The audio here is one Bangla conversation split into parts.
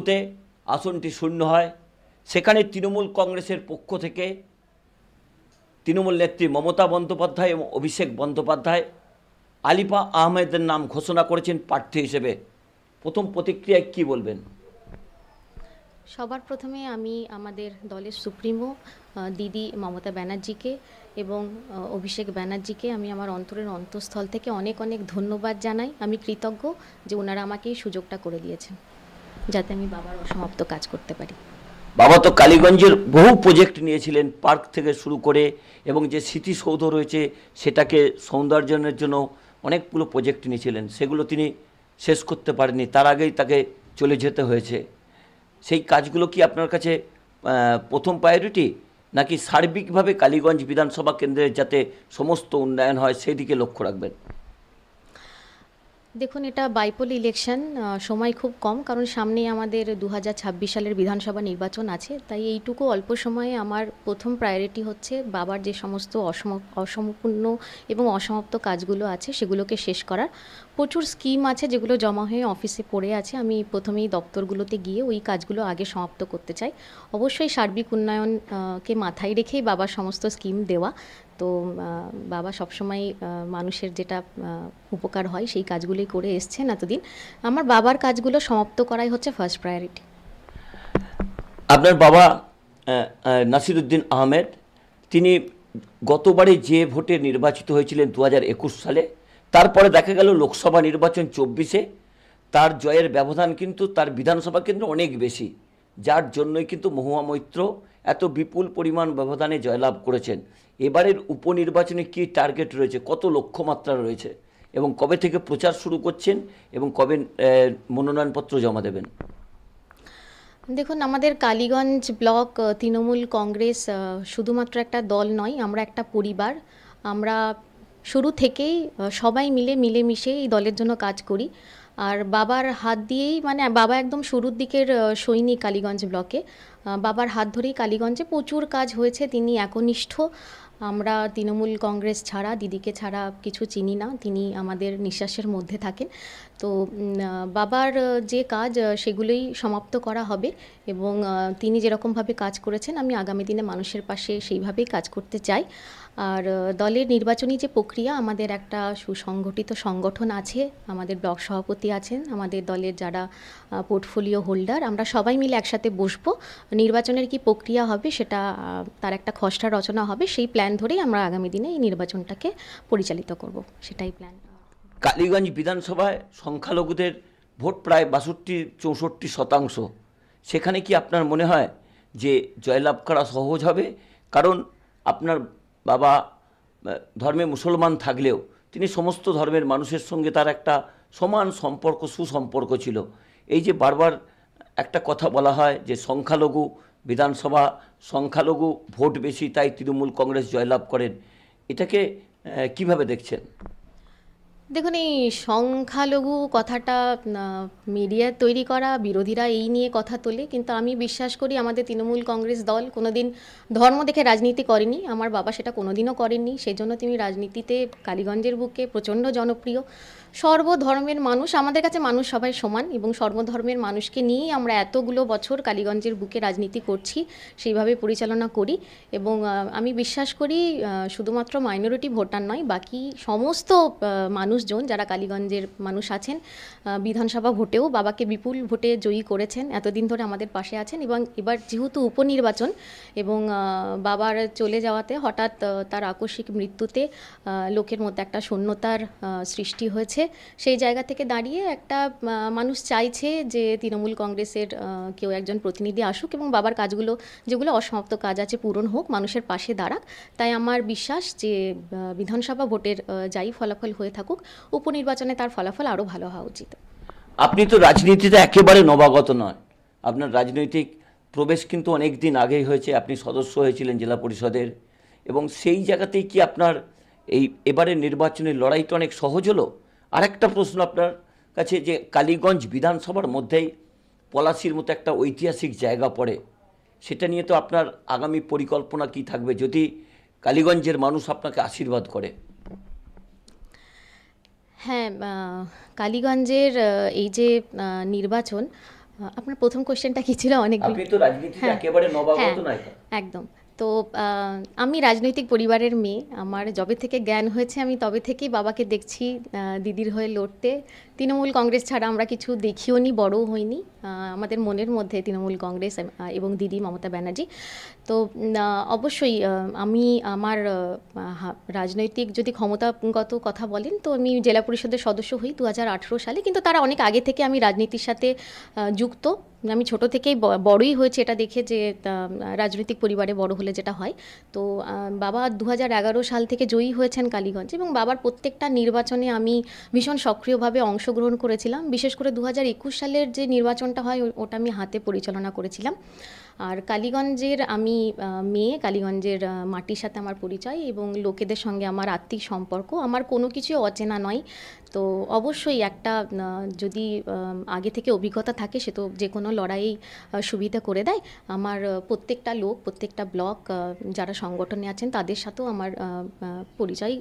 তে আসনটি শূন্য হয়। সেখানে তৃণমূল কংগ্রেসের পক্ষ থেকে তৃণমূল নেত্রী মমতা বন্দ্যোপাধ্যায় এবং অভিষেক বন্দ্যোপাধ্যায় আলিফা আহমেদের নাম ঘোষণা করেছেন প্রার্থী হিসেবে। প্রথম প্রতিক্রিয়ায় কি বলবেন? সবার প্রথমে আমি আমাদের দলের সুপ্রিমো দিদি মমতা ব্যানার্জিকে এবং অভিষেক ব্যানার্জিকে আমি আমার অন্তরের অন্তঃস্থল থেকে অনেক অনেক ধন্যবাদ জানাই। আমি কৃতজ্ঞ যে ওনারা আমাকে এই সুযোগটা করে দিয়েছেন যাতে আমি বাবার অসমাপ্ত কাজ করতে পারি। বাবা তো কালীগঞ্জের বহু প্রজেক্ট নিয়েছিলেন, পার্ক থেকে শুরু করে, এবং যে স্মৃতিসৌধ রয়েছে সেটাকে সৌন্দর্যায়নের জন্য অনেকগুলো প্রজেক্ট নিয়েছিলেন, সেগুলো তিনি শেষ করতে পারেননি, তার আগেই তাকে চলে যেতে হয়েছে। সেই কাজগুলো কি আপনার কাছে প্রথম প্রায়োরিটি, নাকি সার্বিকভাবে কালীগঞ্জ বিধানসভা কেন্দ্রের যাতে সমস্ত উন্নয়ন হয় সেই দিকে লক্ষ্য রাখবেন? দেখুন, এটা বাইপোল ইলেকশন, সময় খুব কম, কারণ সামনেই আমাদের 2026 সালের বিধানসভা নির্বাচন আছে। তাই এইটুকু অল্প সময়ে আমার প্রথম প্রায়োরিটি হচ্ছে বাবার যে সমস্ত অসম্পূর্ণ এবং অসমাপ্ত কাজগুলো আছে সেগুলোকে শেষ করার। প্রচুর স্কিম আছে যেগুলো জমা হয়ে অফিসে পড়ে আছে। আমি প্রথমেই দপ্তরগুলোতে গিয়ে ওই কাজগুলো আগে সমাপ্ত করতে চাই। অবশ্যই সার্বিক উন্নয়ন কে মাথায় রেখেই বাবার সমস্ত স্কিম দেওয়া। তো বাবা সবসময় মানুষের যেটা উপকার হয় সেই কাজগুলোই করে এসছেন এতদিন। আমার বাবার কাজগুলো সমাপ্ত করাই হচ্ছে ফার্স্ট প্রায়োরিটি। আপনার বাবা নাসিরুদ্দিন আহমেদ, তিনি গতবারে যে ভোটে নির্বাচিত হয়েছিলেন 2021 সালে, তারপরে দেখা গেল লোকসভা নির্বাচন 24-এ তার জয়ের ব্যবধান কিন্তু তার বিধানসভা কেন্দ্রে অনেক বেশি, যার জন্যই কিন্তু মহুয়া মৈত্র এত বিপুল পরিমাণ ব্যবধানে জয়লাভ করেছেন। এবারের উপনির্বাচনে কি টার্গেট রয়েছে, কত লক্ষ্যমাত্রা রয়েছে, এবং কবে থেকে প্রচার শুরু করছেন এবং কবে মনোনয়নপত্র জমা দেবেন? দেখুন, আমাদের কালীগঞ্জ ব্লক তৃণমূল কংগ্রেস শুধুমাত্র একটা দল নয়, আমরা একটা পরিবার। আমরা শুরু থেকেই সবাই মিলেমিশে এই দলের জন্য কাজ করি। আর বাবার হাত দিয়েই, মানে বাবা একদম শুরুর দিকের সৈনিক কালীগঞ্জ ব্লকে। বাবার হাত ধরেই কালীগঞ্জে প্রচুর কাজ হয়েছে। তিনি একনিষ্ঠ। আমরা তৃণমূল কংগ্রেস ছাড়া, দিদিকে ছাড়া কিছু চিনি না। তিনি আমাদের নিঃশ্বাসের মধ্যে থাকেন। তো বাবার যে কাজ সেগুলোই সমাপ্ত করা হবে, এবং তিনি যেরকমভাবে কাজ করেছেন আমি আগামী দিনে মানুষের পাশে সেইভাবেই কাজ করতে চাই। আর দলের নির্বাচনী যে প্রক্রিয়া, আমাদের একটা সুসংগঠিত সংগঠন আছে, আমাদের ব্লক সভাপতি আছেন, আমাদের দলের যারা পোর্টফোলিও হোল্ডার, আমরা সবাই মিলে একসাথে বসবো। নির্বাচনের কি প্রক্রিয়া হবে সেটা তার একটা খসড়া রচনা হবে, সেই প্ল্যান ধরেই আমরা আগামী দিনে এই নির্বাচনটাকে পরিচালিত করব, সেটাই প্ল্যান। কালীগঞ্জ বিধানসভায় সংখ্যালঘুদের ভোট প্রায় 62-64%। সেখানে কি আপনার মনে হয় যে জয়লাভ করা সহজ হবে? কারণ আপনার বাবা ধর্মে মুসলমান থাকলেও তিনি সমস্ত ধর্মের মানুষের সঙ্গে তার একটা সমান সম্পর্ক, সুসম্পর্ক ছিল। এই যে বারবার একটা কথা বলা হয় যে সংখ্যালঘু বিধানসভা, সংখ্যালঘু ভোট বেশি, তাই তৃণমূল কংগ্রেস জয়লাভ করেন, এটাকে কিভাবে দেখছেন? দেখুন, এই সংখ্যালঘু কথাটা মিডিয়ার তৈরি করা, বিরোধীরা এই নিয়ে কথা তোলে, কিন্তু আমি বিশ্বাস করি আমাদের তৃণমূল কংগ্রেস দল কোনোদিন ধর্ম দেখে রাজনীতি করেনি। আমার বাবা সেটা কোনোদিনও করেননি। সেই জন্য তিনি রাজনীতিতে কালীগঞ্জের বুকে প্রচণ্ড জনপ্রিয়। সর্বধর্মের মানুষ, আমাদের কাছে মানুষ সবাই সমান, এবং সর্বধর্মের মানুষকে নিয়েই আমরা এতগুলো বছর কালীগঞ্জের বুকে রাজনীতি করছি, সেইভাবে পরিচালনা করি। এবং আমি বিশ্বাস করি শুধুমাত্র মাইনরিটি ভোটার নয়, বাকি সমস্ত মানুষজন যারা কালীগঞ্জের মানুষ আছেন, বিধানসভা ভোটেও বাবাকে বিপুল ভোটে জয়ী করেছেন, এতদিন ধরে আমাদের পাশে আছেন। এবং এবার যেহেতু উপনির্বাচন এবং বাবার চলে যাওয়াতে হঠাৎ তার আকস্মিক মৃত্যুতে লোকের মধ্যে একটা শূন্যতার সৃষ্টি হয়েছে, সেই জায়গা থেকে দাঁড়িয়ে একটা মানুষ চাইছে যে তৃণমূল কংগ্রেসের কেউ একজন প্রতিনিধি আসুক এবং বাবার কাজগুলো, যেগুলো অসমাপ্ত কাজ আছে, পূরণ হোক, মানুষের পাশে দাঁড়াক। তাই আমার বিশ্বাস যে বিধানসভা ভোটের যাই ফলাফল হয়ে থাকুক, উপনির্বাচনে তার ফলাফল আরও ভালো হওয়া উচিত। আপনি তো রাজনীতিতে একেবারে নবাগত নয়, আপনার রাজনৈতিক প্রবেশ কিন্তু অনেক দিন আগেই হয়েছে। আপনি সদস্য হয়েছিলেন জেলা পরিষদের, এবং সেই জায়গাতেই কি আপনার এই এবারের নির্বাচনের লড়াইটা অনেক সহজ হলো? আরেকটা প্রশ্ন আপনার কাছে, যে কালীগঞ্জ বিধানসভার মধ্যেই পলাশির মতো একটা ঐতিহাসিক জায়গা পড়ে, সেটা নিয়ে তো আপনার আগামী পরিকল্পনা কি থাকবে যদি কালীগঞ্জের মানুষ আপনাকে আশীর্বাদ করে? হ্যাঁ, কালীগঞ্জের এই যে নির্বাচন, আপনার প্রথম কোশ্চেনটা কি ছিল? অনেক আপনি তো রাজনীতিতে হ্যাঁ একেবারে হ্যাঁ নবাগত নায়িকা। একদম। তো আমি রাজনৈতিক পরিবারের মেয়ে। আমার যবে থেকে জ্ঞান হয়েছে আমি তবে থেকেই বাবাকে দেখছি দিদির হয়ে লড়তে। তৃণমূল কংগ্রেস ছাড়া আমরা কিছু দেখিও নি, বড়ও হইনি। আমাদের মনের মধ্যে তৃণমূল কংগ্রেস এবং দিদি মমতা ব্যানার্জি। তো অবশ্যই আমি আমার রাজনৈতিক যদি ক্ষমতাগত কথা বলেন তো আমি জেলা পরিষদের সদস্য হই 2018 সালে, কিন্তু তারা অনেক আগে থেকে আমি রাজনীতির সাথে যুক্ত। আমি ছোট থেকেই বড়ই হয়েছে এটা দেখে যে রাজনৈতিক পরিবারে বড় হলে যেটা হয়। তো বাবা 2011 সাল থেকে জয়ী হয়েছেন কালীগঞ্জে, এবং বাবার প্রত্যেকটা নির্বাচনে আমি ভীষণ সক্রিয়ভাবে অংশগ্রহণ করেছিলাম। বিশেষ করে 2021 সালের যে নির্বাচনটা হয় ওটা আমি হাতে পরিচালনা করেছিলাম। আর কালীগঞ্জের আমি মেয়ে, কালীগঞ্জের মাটির সাথে আমার পরিচয় এবং লোকেদের সঙ্গে আমার আত্মিক সম্পর্ক, আমার কোনো কিছুই অচেনা নয়। তো অবশ্যই একটা যদি আগে থেকে অভিজ্ঞতা থাকে সে তো যে কোনো লড়াইয়েই সুবিধা করে দেয়। আমার প্রত্যেকটা লোক, প্রত্যেকটা ব্লক যারা সংগঠনে আছেন তাদের সাথেও আমার পরিচয়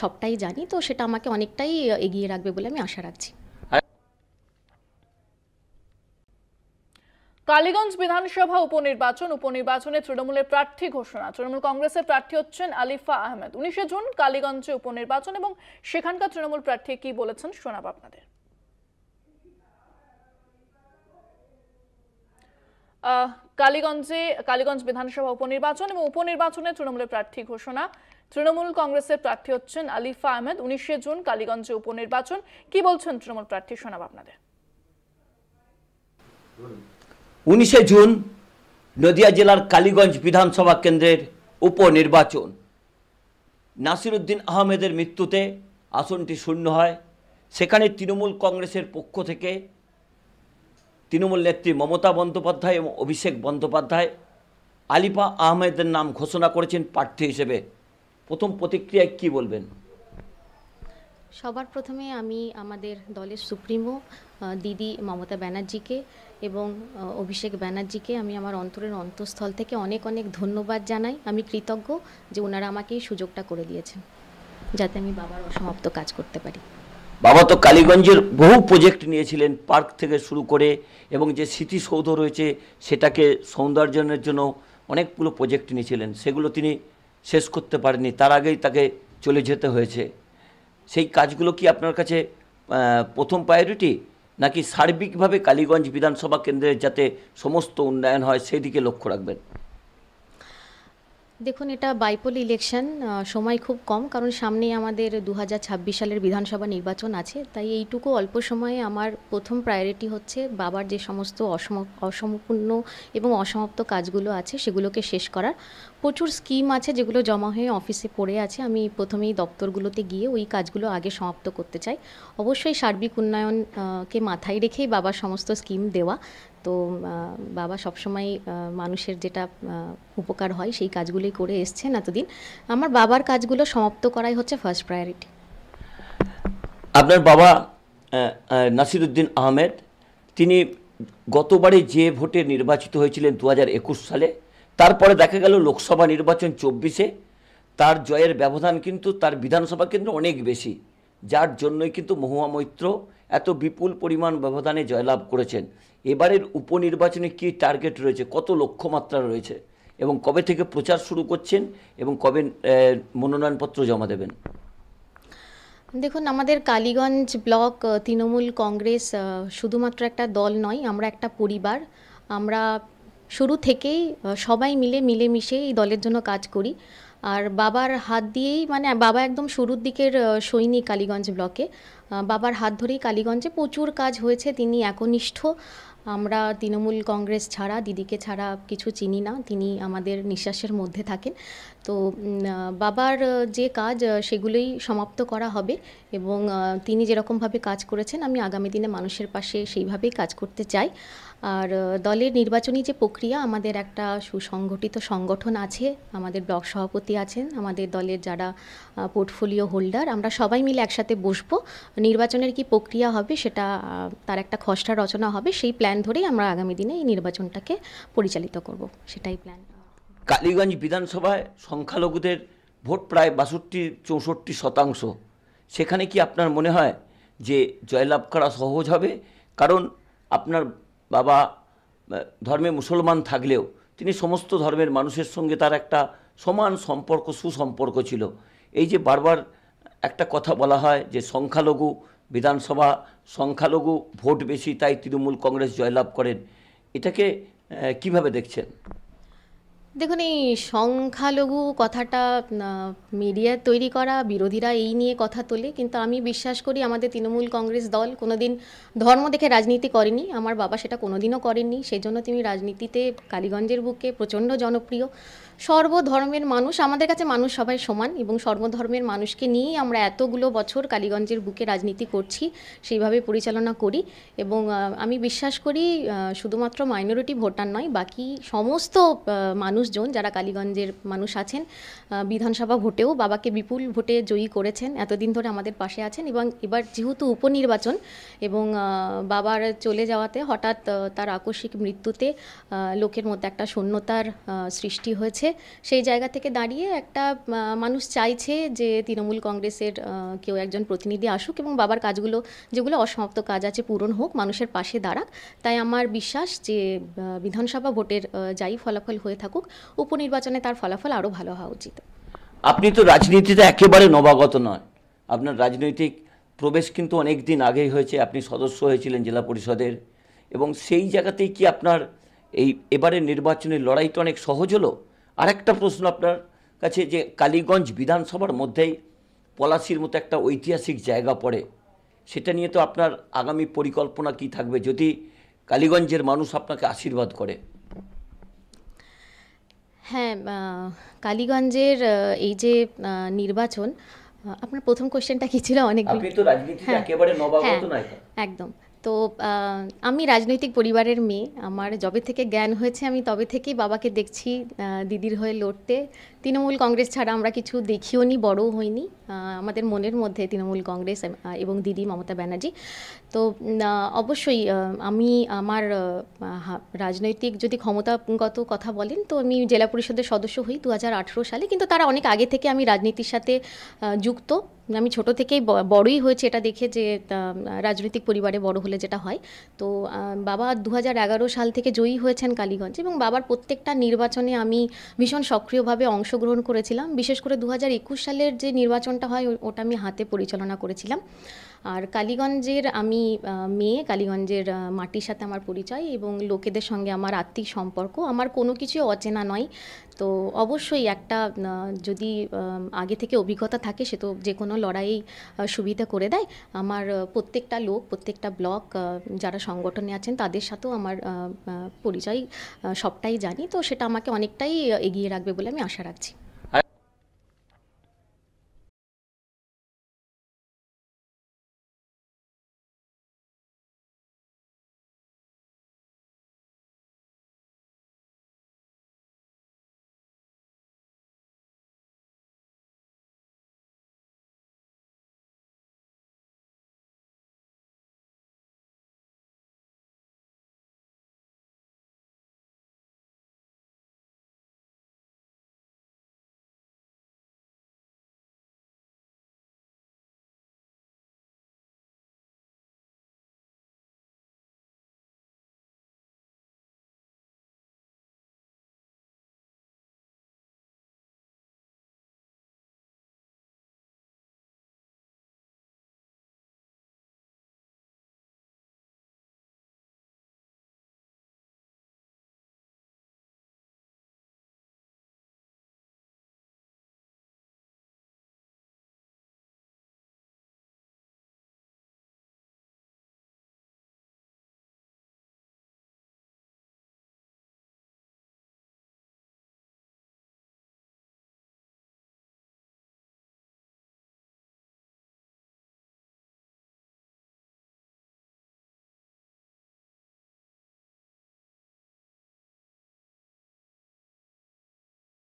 সবটাই জানি। তো সেটা আমাকে অনেকটাই এগিয়ে রাখবে বলে আমি আশা রাখছি। কালীগঞ্জ বিধানসভা উপনির্বাচনে তৃণমূলের প্রার্থী ঘোষণা। তৃণমূল কংগ্রেসের প্রার্থী হচ্ছেন আলিফা আহমেদ। 19 জুন কালীগঞ্জে উপনির্বাচন, এবং সেখানকার তৃণমূল প্রার্থী কি বলেছেন শোনাব আপনাদের। কালীগঞ্জ বিধানসভা উপনির্বাচন এবং উপনির্বাচনে তৃণমূলের প্রার্থী ঘোষণা। তৃণমূল কংগ্রেসের প্রার্থী হচ্ছেন আলিফা আহমেদ। 19 জুন কালীগঞ্জে উপনির্বাচন, কি বলছেন তৃণমূল প্রার্থী শোনাব আপনাদের। 19 জুন নদিয়া জেলার কালীগঞ্জ বিধানসভা কেন্দ্রের উপনির্বাচন। নাসিরউদ্দিন আহমেদের মৃত্যুতে আসনটি শূন্য হয়। সেখানে তৃণমূল কংগ্রেসের পক্ষ থেকে তৃণমূল নেত্রী মমতা বন্দ্যোপাধ্যায় এবং অভিষেক বন্দ্যোপাধ্যায় আলিফা আহমেদের নাম ঘোষণা করেছেন প্রার্থী হিসেবে। প্রথম প্রতিক্রিয়ায় কি বলবেন? সবার প্রথমে আমি আমাদের দলের সুপ্রিমো দিদি মমতা ব্যানার্জিকে এবং অভিষেক ব্যানার্জিকে আমি আমার অন্তরের অন্তঃস্থল থেকে অনেক অনেক ধন্যবাদ জানাই। আমি কৃতজ্ঞ যে ওনারা আমাকে এই সুযোগটা করে দিয়েছেন যাতে আমি বাবার অসমাপ্ত কাজ করতে পারি। বাবা তো কালীগঞ্জের বহু প্রজেক্ট নিয়েছিলেন, পার্ক থেকে শুরু করে, এবং যে স্মৃতিসৌধ রয়েছে সেটাকে সৌন্দর্যায়নের জন্য অনেকগুলো প্রজেক্ট নিয়েছিলেন। সেগুলো তিনি শেষ করতে পারেননি, তার আগেই তাকে চলে যেতে হয়েছে। সেই কাজগুলো কি আপনার কাছে প্রথম প্রায়োরিটি, নাকি সার্বিকভাবে কালীগঞ্জ বিধানসভা কেন্দ্রের যাতে সমস্ত উন্নয়ন হয় সেই দিকে লক্ষ্য রাখবেন? দেখুন, এটা বাইপোল ইলেকশন, সময় খুব কম, কারণ সামনেই আমাদের 2026 সালের বিধানসভা নির্বাচন আছে। তাই এইটুকু অল্প সময়ে আমার প্রথম প্রায়োরিটি হচ্ছে বাবার যে সমস্ত অসম্পূর্ণ এবং অসমাপ্ত কাজগুলো আছে সেগুলোকে শেষ করার। প্রচুর স্কিম আছে যেগুলো জমা হয়ে অফিসে পড়ে আছে। আমি প্রথমেই দপ্তরগুলোতে গিয়ে ওই কাজগুলো আগে সমাপ্ত করতে চাই। অবশ্যই সার্বিক উন্নয়নকে মাথায় রেখেই বাবার সমস্ত স্কিম দেওয়া। তো বাবা সবসময় মানুষের যেটা উপকার হয় সেই কাজগুলোই করে এসছেন এতদিন। আমার বাবার কাজগুলো সমাপ্ত করাই হচ্ছে ফার্স্ট প্রায়োরিটি। আপনার বাবা নাসিরউদ্দিন আহমেদ, তিনি গতবারে যে ভোটে নির্বাচিত হয়েছিলেন 2021 সালে, তারপরে দেখা গেল লোকসভা নির্বাচন 24-এ তার জয়ের ব্যবধান কিন্তু তার বিধানসভা কেন্দ্রে অনেক বেশি, যার জন্যই কিন্তু মহুয়া মৈত্র এত বিপুল পরিমাণ ব্যবধানে জয়লাভ করেছেন। এবারের উপনির্বাচনে কি টার্গেট রয়েছে, কত লক্ষ্যমাত্রা রয়েছে, এবং কবে থেকে প্রচার শুরু করছেন এবং কবে মনোনয়নপত্র জমা দেবেন? দেখুন, আমাদের কালীগঞ্জ ব্লক তৃণমূল কংগ্রেস শুধুমাত্র একটা দল নয়, আমরা একটা পরিবার। আমরা শুরু থেকেই সবাই মিলেমিশে এই দলের জন্য কাজ করি। আর বাবার হাত দিয়েই, মানে বাবা একদম শুরুর দিকের সৈনিক কালীগঞ্জ ব্লকে। বাবার হাত ধরেই কালীগঞ্জে প্রচুর কাজ হয়েছে। তিনি একনিষ্ঠ। আমরা তৃণমূল কংগ্রেস ছাড়া, দিদিকে ছাড়া কিছু চিনি না। তিনি আমাদের নিঃশ্বাসের মধ্যে থাকেন। তো বাবার যে কাজ সেগুলোই সমাপ্ত করা হবে, এবং তিনি যেরকমভাবে কাজ করেছেন আমি আগামী দিনে মানুষের পাশে সেইভাবেই কাজ করতে চাই। আর দলের নির্বাচনী যে প্রক্রিয়া, আমাদের একটা সুসংগঠিত সংগঠন আছে, আমাদের ব্লক সভাপতি আছেন, আমাদের দলের যারা পোর্টফোলিও হোল্ডার, আমরা সবাই মিলে একসাথে বসবো। নির্বাচনের কি প্রক্রিয়া হবে সেটা তার একটা খসড়া রচনা হবে, সেই প্ল্যান ধরেই আমরা আগামী দিনে এই নির্বাচনটাকে পরিচালিত করব, সেটাই প্ল্যান। কালীগঞ্জ বিধানসভায় সংখ্যালঘুদের ভোট প্রায় 62-64%। সেখানে কি আপনার মনে হয় যে জয়লাভ করা সহজ হবে? কারণ আপনার বাবা ধর্মে মুসলমান থাকলেও তিনি সমস্ত ধর্মের মানুষের সঙ্গে তার একটা সমান সম্পর্ক, সুসম্পর্ক ছিল। এই যে বারবার একটা কথা বলা হয় যে সংখ্যালঘু বিধানসভা, সংখ্যালঘু ভোট বেশি, তাই তৃণমূল কংগ্রেস জয়লাভ করেন, এটাকে কিভাবে দেখছেন? দেখুন, এই সংখ্যালঘু কথাটা মিডিয়ার তৈরি করা, বিরোধীরা এই নিয়ে কথা তোলে, কিন্তু আমি বিশ্বাস করি আমাদের তৃণমূল কংগ্রেস দল কোনোদিন ধর্ম দেখে রাজনীতি করেনি। আমার বাবা সেটা কোনোদিনও করেননি। সেই জন্য তিনি রাজনীতিতে কালীগঞ্জের বুকে প্রচণ্ড জনপ্রিয়। সর্বধর্মের মানুষ, আমাদের কাছে মানুষ সবাই সমান, এবং সর্বধর্মের মানুষকে নিয়েই আমরা এতগুলো বছর কালীগঞ্জের বুকে রাজনীতি করছি, সেইভাবে পরিচালনা করি। এবং আমি বিশ্বাস করি শুধুমাত্র মাইনরিটি ভোটার নয়, বাকি সমস্ত মানুষজন যারা কালীগঞ্জের মানুষ আছেন, বিধানসভা ভোটেও বাবাকে বিপুল ভোটে জয়ী করেছেন, এতদিন ধরে আমাদের পাশে আছেন। এবং এবার যেহেতু উপনির্বাচন এবং বাবার চলে যাওয়াতে হঠাৎ তার আকস্মিক মৃত্যুতে লোকের মধ্যে একটা শূন্যতার সৃষ্টি হয়েছে, সেই জায়গা থেকে দাঁড়িয়ে একটা মানুষ চাইছে যে তৃণমূল কংগ্রেসের কেউ একজন প্রতিনিধি আসুক এবং বাবার কাজগুলো, যেগুলো অসমাপ্ত কাজ আছে, পূরণ হোক, মানুষের পাশে দাঁড়াক। তাই আমার বিশ্বাস যে বিধানসভা ভোটের যাই ফলাফল হয়ে থাকুক, উপনির্বাচনে তার ফলাফল আরও ভালো হওয়া উচিত। আপনি তো রাজনীতিতে একেবারে নবাগত নয়, আপনার রাজনৈতিক প্রবেশ কিন্তু অনেক দিন আগেই হয়েছে। আপনি সদস্য হয়েছিলেন জেলা পরিষদের, এবং সেই জায়গাতেই কি আপনার এবারের নির্বাচনের লড়াইটা অনেক সহজ হলো? আরেকটা প্রশ্ন আপনার কাছে, যে কালীগঞ্জ বিধানসভার মধ্যেই পলাশির মতো একটা ঐতিহাসিক জায়গা পড়ে, সেটা নিয়ে তো আপনার আগামী পরিকল্পনা কি থাকবে যদি কালীগঞ্জের মানুষ আপনাকে আশীর্বাদ করে? হ্যাঁ, কালীগঞ্জের এই যে নির্বাচন, আপনার প্রথম কোশ্চেনটা কি ছিল? অনেক আপনি তো রাজনীতিতে একেবারে নবাগত নয়। একদম। তো আমি রাজনৈতিক পরিবারের মেয়ে। আমার যবে থেকে জ্ঞান হয়েছে আমি তবে থেকেই বাবাকে দেখছি দিদির হয়ে লড়তে। তৃণমূল কংগ্রেস ছাড়া আমরা কিছু দেখিও নি, বড়ও হইনি। আমাদের মনের মধ্যে তৃণমূল কংগ্রেস এবং দিদি মমতা ব্যানার্জি। তো অবশ্যই আমি আমার রাজনৈতিক যদি ক্ষমতাগত কথা বলেন, তো আমি জেলা পরিষদের সদস্য হই 2018 সালে, কিন্তু তারা অনেক আগে থেকে আমি রাজনীতির সাথে যুক্ত। আমি ছোট থেকেই বড়ই হয়েছে এটা দেখে, যে রাজনৈতিক পরিবারে বড় হলে যেটা হয়। তো বাবা 2011 সাল থেকে জয়ী হয়েছেন কালীগঞ্জ, এবং বাবার প্রত্যেকটা নির্বাচনে আমি ভীষণ সক্রিয়ভাবে অংশগ্রহণ করেছিলাম। বিশেষ করে 2021 সালের যে নির্বাচনটা হয় ওটা আমি হাতে পরিচালনা করেছিলাম। আর কালীগঞ্জের আমি মেয়ে, কালীগঞ্জের মাটির সাথে আমার পরিচয় এবং লোকেদের সঙ্গে আমার আত্মিক সম্পর্ক, আমার কোনো কিছুই অচেনা নয়। তো অবশ্যই একটা যদি আগে থেকে অভিজ্ঞতা থাকে, সে তো যে কোনো লড়াইয়েই সুবিধা করে দেয়। আমার প্রত্যেকটা লোক, প্রত্যেকটা ব্লক যারা সংগঠনে আছেন তাদের সাথেও আমার পরিচয় সবটাই জানি, তো সেটা আমাকে অনেকটাই এগিয়ে রাখবে বলে আমি আশা রাখছি।